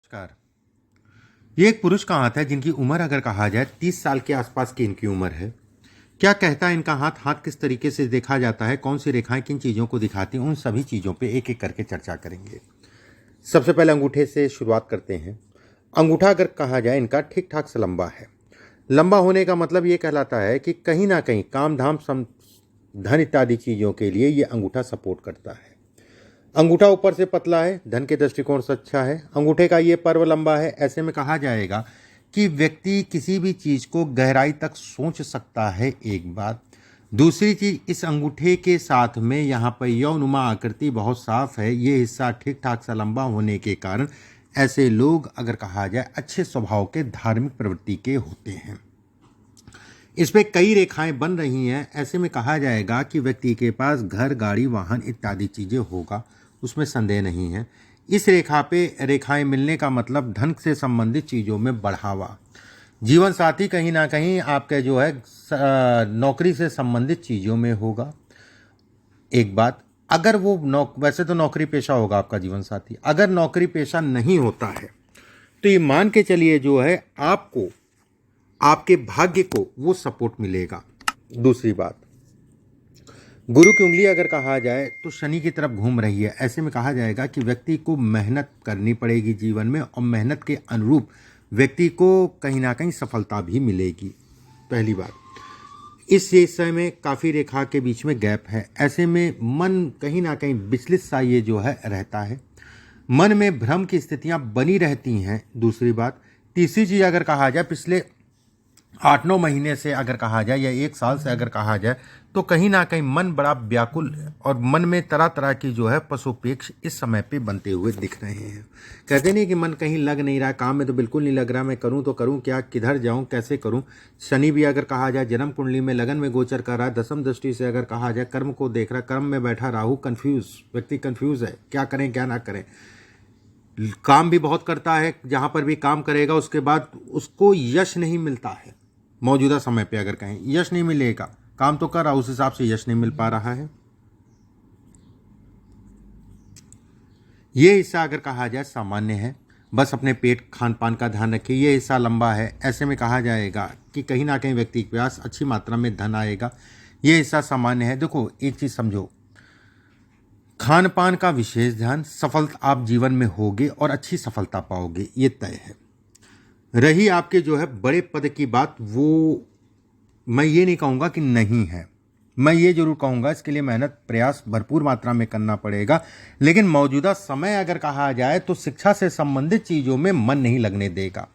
नमस्कार। ये एक पुरुष का हाथ है जिनकी उम्र अगर कहा जाए 30 साल के आसपास की इनकी उम्र है। क्या कहता है इनका हाथ? हाथ किस तरीके से देखा जाता है, कौन सी रेखाएं किन चीज़ों को दिखाती हैं, उन सभी चीज़ों पे एक एक करके चर्चा करेंगे। सबसे पहले अंगूठे से शुरुआत करते हैं। अंगूठा अगर कहा जाए इनका ठीक ठाक सा लंबा है। लंबा होने का मतलब ये कहलाता है कि कहीं ना कहीं काम धाम धन इत्यादि चीज़ों के लिए ये अंगूठा सपोर्ट करता है। अंगूठा ऊपर से पतला है, धन के दृष्टिकोण से अच्छा है। अंगूठे का ये पर्व लंबा है। ऐसे में कहा जाएगा कि व्यक्ति किसी भी चीज़ को गहराई तक सोच सकता है। एक बात, दूसरी चीज़, इस अंगूठे के साथ में यहाँ पर यौनुमा आकृति बहुत साफ है। ये हिस्सा ठीक ठाक सा लंबा होने के कारण ऐसे लोग अगर कहा जाए अच्छे स्वभाव के, धार्मिक प्रवृत्ति के होते हैं। इस पे कई रेखाएं बन रही हैं। ऐसे में कहा जाएगा कि व्यक्ति के पास घर, गाड़ी, वाहन इत्यादि चीज़ें होगा, उसमें संदेह नहीं है। इस रेखा पे रेखाएं मिलने का मतलब धन से संबंधित चीज़ों में बढ़ावा। जीवन साथी कहीं ना कहीं आपके जो है नौकरी से संबंधित चीज़ों में होगा। एक बात, अगर वो वैसे तो नौकरी पेशा होगा आपका जीवन साथी, अगर नौकरी पेशा नहीं होता है तो ये मान के चलिए जो है आपको, आपके भाग्य को वो सपोर्ट मिलेगा। दूसरी बात, गुरु की उंगली अगर कहा जाए तो शनि की तरफ घूम रही है। ऐसे में कहा जाएगा कि व्यक्ति को मेहनत करनी पड़ेगी जीवन में, और मेहनत के अनुरूप व्यक्ति को कहीं ना कहीं सफलता भी मिलेगी। पहली बात, इस हिस्से में काफ़ी रेखा के बीच में गैप है। ऐसे में मन कहीं ना कहीं विचलित सा ये जो है रहता है। मन में भ्रम की स्थितियां बनी रहती हैं। दूसरी बात, तीसरी चीज़ अगर कहा जाए पिछले 8-9 महीने से अगर कहा जाए या 1 साल से अगर कहा जाए तो कहीं ना कहीं मन बड़ा व्याकुल और मन में तरह तरह की जो है पशुपेक्ष इस समय पे बनते हुए दिख रहे हैं। कहते नहीं कि मन कहीं लग नहीं रहा, काम में तो बिल्कुल नहीं लग रहा, मैं करूं तो करूं क्या, किधर जाऊं, कैसे करूं। शनि भी अगर कहा जाए जन्म कुंडली में लगन में गोचर कर रहा है। दसम दृष्टि से अगर कहा जाए कर्म को देख रहा है, कर्म में बैठा राहु कन्फ्यूज, व्यक्ति कन्फ्यूज है, क्या करें क्या ना करें। काम भी बहुत करता है, जहां पर भी काम करेगा उसके बाद उसको यश नहीं मिलता है। मौजूदा समय पे अगर कहें यश नहीं मिलेगा, काम तो कर रहा, उस हिसाब से यश नहीं मिल पा रहा है। ये हिस्सा अगर कहा जाए सामान्य है, बस अपने पेट खान पान का ध्यान रखिए। ये हिस्सा लंबा है। ऐसे में कहा जाएगा कि कहीं ना कहीं व्यक्ति के पास अच्छी मात्रा में धन आएगा। ये हिस्सा सामान्य है। देखो एक चीज समझो, खान पान का विशेष ध्यान, सफलता आप जीवन में होगे और अच्छी सफलता पाओगे, ये तय है। रही आपके जो है बड़े पद की बात, वो मैं ये नहीं कहूँगा कि नहीं है, मैं ये जरूर कहूँगा इसके लिए मेहनत प्रयास भरपूर मात्रा में करना पड़ेगा। लेकिन मौजूदा समय अगर कहा जाए तो शिक्षा से संबंधित चीज़ों में मन नहीं लगने देगा।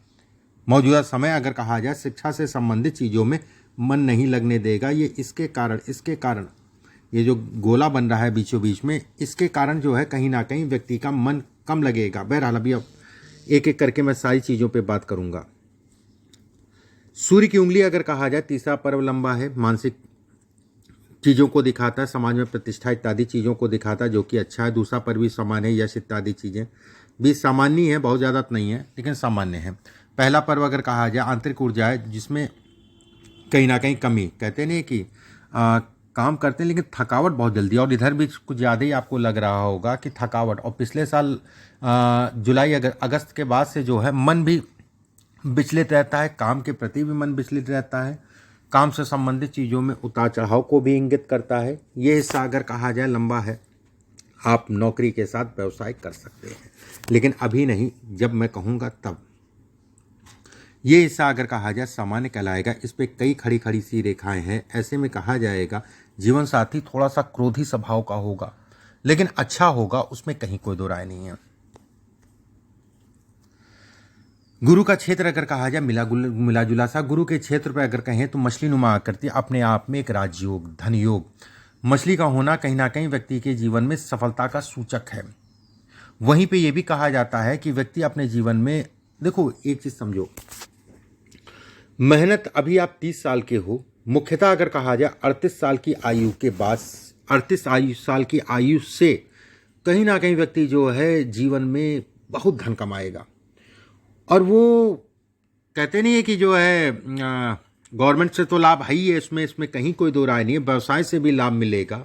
मौजूदा समय अगर कहा जाए शिक्षा से संबंधित चीज़ों में मन नहीं लगने देगा। ये इसके कारण ये जो गोला बन रहा है बीचों बीच में, इसके कारण जो है कहीं ना कहीं व्यक्ति का मन कम लगेगा। बहरहाल अभी अब एक एक करके मैं सारी चीज़ों पे बात करूंगा। सूर्य की उंगली अगर कहा जाए, तीसरा पर्व लंबा है, मानसिक चीज़ों को दिखाता है, समाज में प्रतिष्ठा इत्यादि चीज़ों को दिखाता है, जो कि अच्छा है। दूसरा पर्व भी सामान्य है, यश इत्यादि चीज़ें भी सामान्य है, बहुत ज़्यादा नहीं है लेकिन सामान्य है। पहला पर्व अगर कहा जाए आंतरिक ऊर्जा है, जिसमें कहीं ना कहीं कमी, कहते नहीं कि काम करते हैं लेकिन थकावट बहुत जल्दी, और इधर भी कुछ ज़्यादा ही आपको लग रहा होगा कि थकावट। और पिछले साल जुलाई अगस्त के बाद से जो है मन भी विचलित रहता है, काम के प्रति भी मन विचलित रहता है, काम से संबंधित चीज़ों में उतार चढ़ाव को भी इंगित करता है। ये हिस्सा अगर कहा जाए लंबा है। आप नौकरी के साथ व्यवसाय कर सकते हैं, लेकिन अभी नहीं, जब मैं कहूँगा तब। ये हिस्सा अगर कहा जाए सामान्य कहलाएगा। इस पे कई खड़ी खड़ी सी रेखाएं हैं। ऐसे में कहा जाएगा जीवन साथी थोड़ा सा क्रोधी स्वभाव का होगा, लेकिन अच्छा होगा, उसमें कहीं कोई दो राय नहीं है। गुरु का क्षेत्र अगर कहा जाए मिला जुला सा, गुरु के क्षेत्र पर अगर कहें तो मछली नुमा आकृति अपने आप में एक राजयोग, धन योग। मछली का होना कहीं ना कहीं व्यक्ति के जीवन में सफलता का सूचक है। वहीं पे ये भी कहा जाता है कि व्यक्ति अपने जीवन में, देखो एक चीज समझो, मेहनत, अभी आप 30 साल के हो, मुख्यतः अगर कहा जाए 38 साल की आयु के बाद, 38 साल की आयु से कहीं ना कहीं व्यक्ति जो है जीवन में बहुत धन कमाएगा। और वो कहते नहीं है कि जो है गवर्नमेंट से तो लाभ है ही है, इसमें कहीं कोई दो राय नहीं है। व्यवसाय से भी लाभ मिलेगा,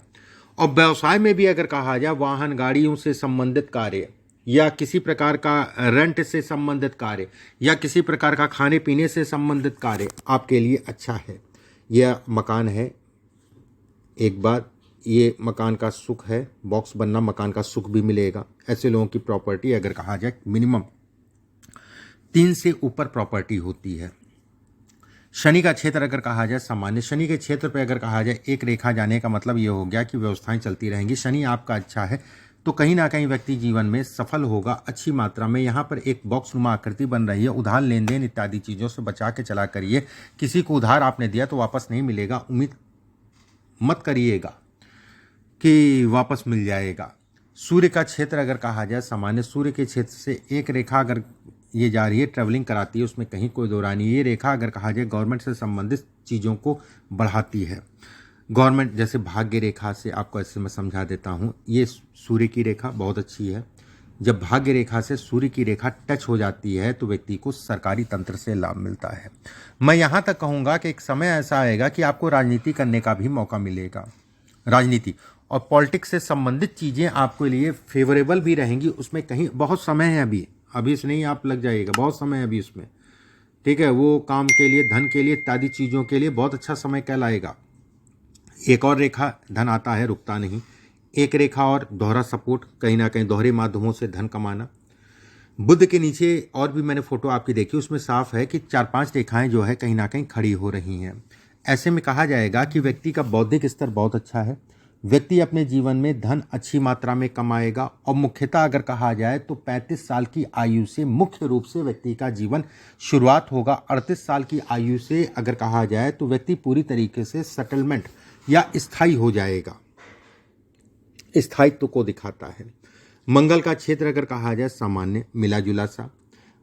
और व्यवसाय में भी अगर कहा जाए वाहन गाड़ियों से संबंधित कार्य, या किसी प्रकार का रेंट से संबंधित कार्य या किसी प्रकार का खाने पीने से संबंधित कार्य आपके लिए अच्छा है। यह मकान है, एक बात ये मकान का सुख है, बॉक्स बनना मकान का सुख भी मिलेगा। ऐसे लोगों की प्रॉपर्टी अगर कहा जाए मिनिमम 3 से ऊपर प्रॉपर्टी होती है। शनि का क्षेत्र अगर कहा जाए सामान्य, शनि के क्षेत्र पर अगर कहा जाए एक रेखा जाने का मतलब ये हो गया कि व्यवस्थाएं चलती रहेंगी। शनि आपका अच्छा है तो कहीं ना कहीं व्यक्ति जीवन में सफल होगा अच्छी मात्रा में। यहाँ पर एक बॉक्स नुमा आकृति बन रही है, उधार लेन देन इत्यादि चीज़ों से बचा के चला करिए। किसी को उधार आपने दिया तो वापस नहीं मिलेगा, उम्मीद मत करिएगा कि वापस मिल जाएगा। सूर्य का क्षेत्र अगर कहा जाए सामान्य, सूर्य के क्षेत्र से एक रेखा अगर ये जा रही है, ट्रैवलिंग कराती है, उसमें कहीं कोई दो राय नहीं। ये रेखा अगर कहा जाए गवर्नमेंट से संबंधित चीज़ों को बढ़ाती है। गवर्नमेंट जैसे भाग्य रेखा से आपको ऐसे मैं समझा देता हूँ, ये सूर्य की रेखा बहुत अच्छी है। जब भाग्य रेखा से सूर्य की रेखा टच हो जाती है तो व्यक्ति को सरकारी तंत्र से लाभ मिलता है। मैं यहाँ तक कहूँगा कि एक समय ऐसा आएगा कि आपको राजनीति करने का भी मौका मिलेगा। राजनीति और पॉलिटिक्स से संबंधित चीज़ें आपके लिए फेवरेबल भी रहेंगी। उसमें कहीं बहुत समय है, अभी से नहीं आप लग जाइएगा, बहुत समय है अभी उसमें, ठीक है। वो काम के लिए, धन के लिए, इत्यादि चीज़ों के लिए बहुत अच्छा समय कहलाएगा। एक और रेखा धन आता है, रुकता नहीं। एक रेखा और दोहरा सपोर्ट, कहीं ना कहीं दोहरे माध्यमों से धन कमाना। बुध के नीचे और भी मैंने फोटो आपकी देखी, उसमें साफ है कि 4-5 रेखाएं जो है कहीं ना कहीं खड़ी हो रही हैं। ऐसे में कहा जाएगा कि व्यक्ति का बौद्धिक स्तर बहुत अच्छा है। व्यक्ति अपने जीवन में धन अच्छी मात्रा में कमाएगा और मुख्यतः अगर कहा जाए तो 35 साल की आयु से मुख्य रूप से व्यक्ति का जीवन शुरुआत होगा। 38 साल की आयु से अगर कहा जाए तो व्यक्ति पूरी तरीके से सेटलमेंट या स्थायी हो जाएगा, स्थायित्व को दिखाता है। मंगल का क्षेत्र अगर कहा जाए सामान्य, मिला जुला सा।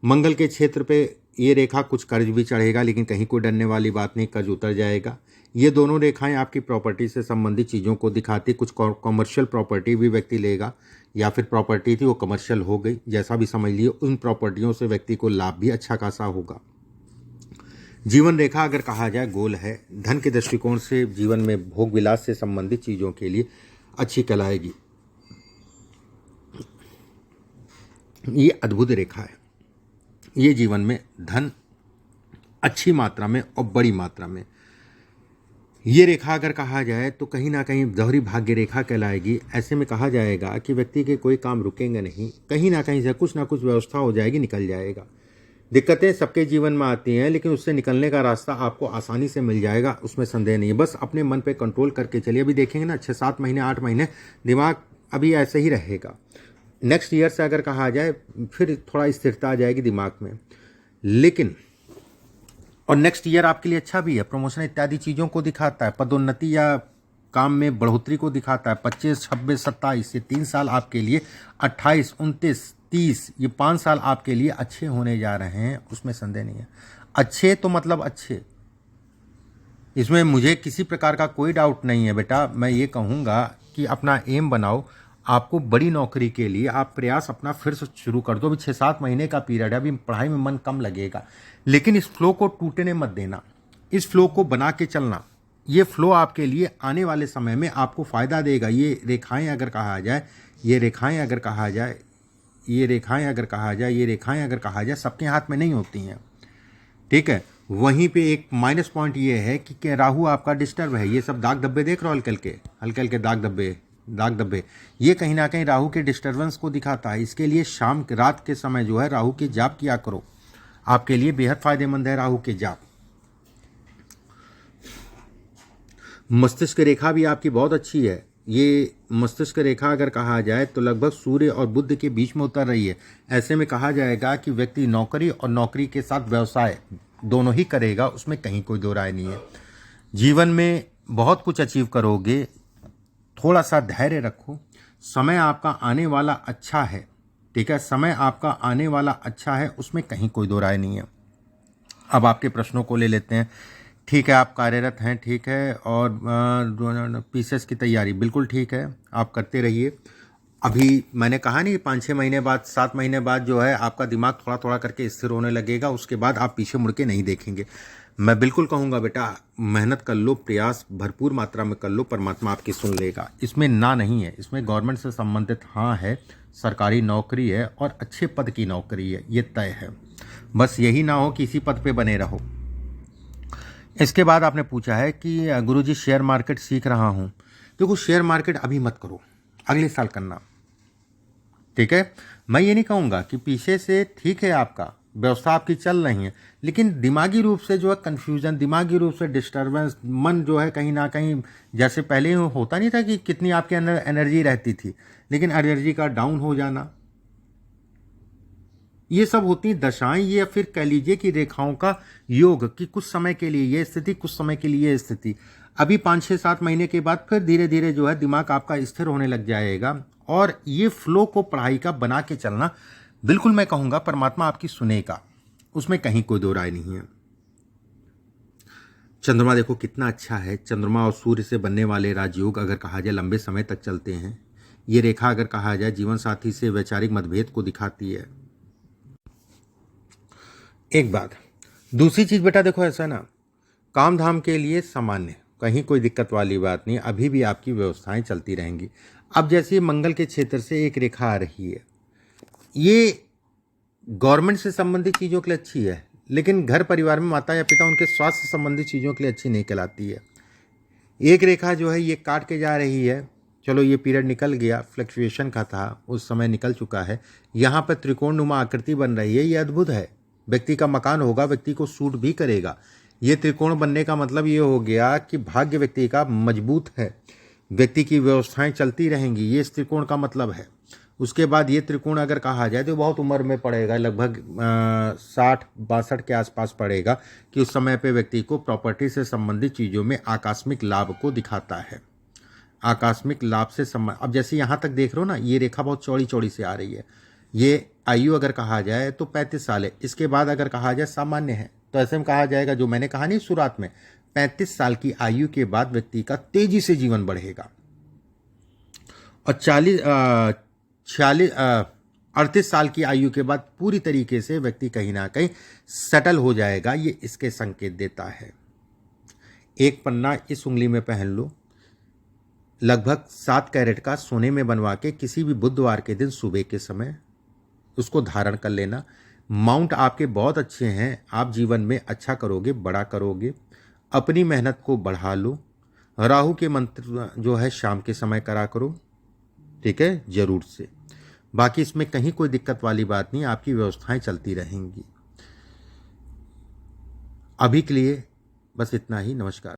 मंगल के क्षेत्र पे ये रेखा कुछ कर्ज भी चढ़ेगा, लेकिन कहीं कोई डरने वाली बात नहीं, कर्ज उतर जाएगा। ये दोनों रेखाएं आपकी प्रॉपर्टी से संबंधित चीज़ों को दिखाती। कुछ कॉमर्शियल प्रॉपर्टी भी व्यक्ति लेगा, या फिर प्रॉपर्टी थी वो कमर्शियल हो गई, जैसा भी समझ लिए। उन प्रॉपर्टियों से व्यक्ति को लाभ भी अच्छा खासा होगा। जीवन रेखा अगर कहा जाए गोल है, धन के दृष्टिकोण से जीवन में भोग विलास से संबंधित चीज़ों के लिए अच्छी कहलाएगी। ये अद्भुत रेखा है, ये जीवन में धन अच्छी मात्रा में और बड़ी मात्रा में। ये रेखा अगर कहा जाए तो कहीं ना कहीं दोहरी भाग्य रेखा कहलाएगी। ऐसे में कहा जाएगा कि व्यक्ति के कोई काम रुकेंगे नहीं, कहीं ना कहीं से कुछ ना कुछ व्यवस्था हो जाएगी, निकल जाएगा। दिक्कतें सबके जीवन में आती हैं, लेकिन उससे निकलने का रास्ता आपको आसानी से मिल जाएगा, उसमें संदेह नहीं है। बस अपने मन पे कंट्रोल करके चलिए। अभी देखेंगे ना 6-7 महीने 8 महीने दिमाग अभी ऐसे ही रहेगा। नेक्स्ट ईयर से अगर कहा जाए फिर थोड़ा स्थिरता आ जाएगी दिमाग में, लेकिन और नेक्स्ट ईयर आपके लिए अच्छा भी है। प्रमोशन इत्यादि चीज़ों को दिखाता है, पदोन्नति या काम में बढ़ोतरी को दिखाता है। 25, 26, 27 ये 3 साल आपके लिए, 28, 29, 30 ये 5 साल आपके लिए अच्छे होने जा रहे हैं, उसमें संदेह नहीं है। अच्छे तो मतलब अच्छे, इसमें मुझे किसी प्रकार का कोई डाउट नहीं है बेटा। मैं ये कहूँगा कि अपना एम बनाओ, आपको बड़ी नौकरी के लिए आप प्रयास अपना फिर से शुरू कर दो। अभी 6-7 महीने का पीरियड है, अभी पढ़ाई में मन कम लगेगा, लेकिन इस फ्लो को टूटने मत देना, इस फ्लो को बना के चलना। ये फ्लो आपके लिए आने वाले समय में आपको फ़ायदा देगा। ये रेखाएं अगर कहा जाए, ये रेखाएं अगर कहा जाए, ये रेखाएं अगर कहा जाए, ये रेखाएं अगर कहा जाए सबके हाथ में नहीं होती हैं, ठीक है। वहीं पे एक माइनस पॉइंट ये है कि राहु आपका डिस्टर्ब है। ये सब दाग धब्बे देख रहे हो, हल्के हल्के दाग धब्बे, ये कहीं ना कहीं राहु के डिस्टर्बेंस को दिखाता है। इसके लिए शाम रात के समय जो है राहु के जाप किया करो, आपके लिए बेहद फायदेमंद है राहु के जाप। मस्तिष्क रेखा भी आपकी बहुत अच्छी है। ये मस्तिष्क रेखा अगर कहा जाए तो लगभग सूर्य और बुध के बीच में उतर रही है। ऐसे में कहा जाएगा कि व्यक्ति नौकरी और नौकरी के साथ व्यवसाय दोनों ही करेगा, उसमें कहीं कोई दो राय नहीं है। जीवन में बहुत कुछ अचीव करोगे, थोड़ा सा धैर्य रखो। समय आपका आने वाला अच्छा है, ठीक है, समय आपका आने वाला अच्छा है, उसमें कहीं कोई दो राय नहीं है। अब आपके प्रश्नों को ले लेते हैं। ठीक है, आप कार्यरत हैं, ठीक है, और पीसीएस की तैयारी बिल्कुल ठीक है, आप करते रहिए। अभी मैंने कहा नहीं 5-6 महीने बाद, 7 महीने बाद जो है आपका दिमाग थोड़ा थोड़ा करके स्थिर होने लगेगा, उसके बाद आप पीछे मुड़ के नहीं देखेंगे। मैं बिल्कुल कहूँगा बेटा मेहनत कर लो, प्रयास भरपूर मात्रा में कर लो, परमात्मा आपकी सुन लेगा। इसमें ना नहीं है, इसमें गवर्नमेंट से संबंधित हाँ है, सरकारी नौकरी है और अच्छे पद की नौकरी है, ये तय है। बस यही ना हो कि इसी पद पे बने रहो। इसके बाद आपने पूछा है कि गुरुजी शेयर मार्केट सीख रहा हूँ। देखो, शेयर मार्केट अभी मत करो, अगले साल करना, ठीक है। मैं ये नहीं कहूँगा कि पीछे से ठीक है, आपका व्यवस्था आपकी चल रही है, लेकिन दिमागी रूप से जो है कन्फ्यूजन, दिमागी रूप से डिस्टर्बेंस, मन जो है कहीं ना कहीं, जैसे पहले होता नहीं था कि कितनी आपके अंदर एनर्जी रहती थी, लेकिन एनर्जी का डाउन हो जाना, ये सब होती दशाएं, ये फिर कह लीजिए कि रेखाओं का योग, कि कुछ समय के लिए ये स्थिति, कुछ समय के लिए ये स्थिति। अभी 5-6-7 महीने के बाद फिर धीरे धीरे जो है दिमाग आपका स्थिर होने लग जाएगा, और ये फ्लो को पढ़ाई का बना के चलना, बिल्कुल मैं कहूँगा परमात्मा आपकी सुनेगा, उसमें कहीं कोई दो राय नहीं है। चंद्रमा देखो कितना अच्छा है, चंद्रमा और सूर्य से बनने वाले राजयोग अगर कहा जाए लंबे समय तक चलते हैं। ये रेखा अगर कहा जाए जीवन साथी से वैचारिक मतभेद को दिखाती है। एक बात, दूसरी चीज बेटा देखो, ऐसा ना, काम धाम के लिए सामान्य, कहीं कोई दिक्कत वाली बात नहीं, अभी भी आपकी व्यवस्थाएं चलती रहेंगी। अब जैसे मंगल के क्षेत्र से एक रेखा आ रही है, ये गवर्नमेंट से संबंधित चीज़ों के लिए अच्छी है, लेकिन घर परिवार में माता या पिता उनके स्वास्थ्य से संबंधित चीज़ों के लिए अच्छी नहीं कहलाती है। एक रेखा जो है ये काट के जा रही है, चलो ये पीरियड निकल गया, फ्लक्चुएशन का था, उस समय निकल चुका है। यहाँ पर त्रिकोणनुमा आकृति बन रही है, ये अद्भुत है। व्यक्ति का मकान होगा, व्यक्ति को सूट भी करेगा। ये त्रिकोण बनने का मतलब ये हो गया कि भाग्य व्यक्ति का मजबूत है, व्यक्ति की व्यवस्थाएं चलती रहेंगी, ये इस त्रिकोण का मतलब है। उसके बाद ये त्रिकोण अगर कहा जाए तो बहुत उम्र में पड़ेगा, लगभग 60-62 के आसपास पड़ेगा, कि उस समय पे व्यक्ति को प्रॉपर्टी से संबंधित चीज़ों में आकस्मिक लाभ को दिखाता है। आकस्मिक लाभ से संबंध, अब जैसे यहाँ तक देख रहे हो ना, ये रेखा बहुत चौड़ी चौड़ी से आ रही है। ये आयु अगर कहा जाए तो 35 साल है। इसके बाद अगर कहा जाए सामान्य है, तो ऐसे में कहा जाएगा, जो मैंने कहा नहीं शुरुआत में, 35 साल की आयु के बाद व्यक्ति का तेजी से जीवन बढ़ेगा, और 38 साल की आयु के बाद पूरी तरीके से व्यक्ति कहीं ना कहीं सेटल हो जाएगा। ये इसके संकेत देता है। एक पन्ना इस उंगली में पहन लो, लगभग 7 कैरेट का सोने में बनवा के किसी भी बुधवार के दिन सुबह के समय उसको धारण कर लेना। माउंट आपके बहुत अच्छे हैं, आप जीवन में अच्छा करोगे, बड़ा करोगे, अपनी मेहनत को बढ़ा लो। राहु के मंत्र जो है शाम के समय करा करो, ठीक है, जरूर से। बाकी इसमें कहीं कोई दिक्कत वाली बात नहीं, आपकी व्यवस्थाएं चलती रहेंगी। अभी के लिए बस इतना ही, नमस्कार।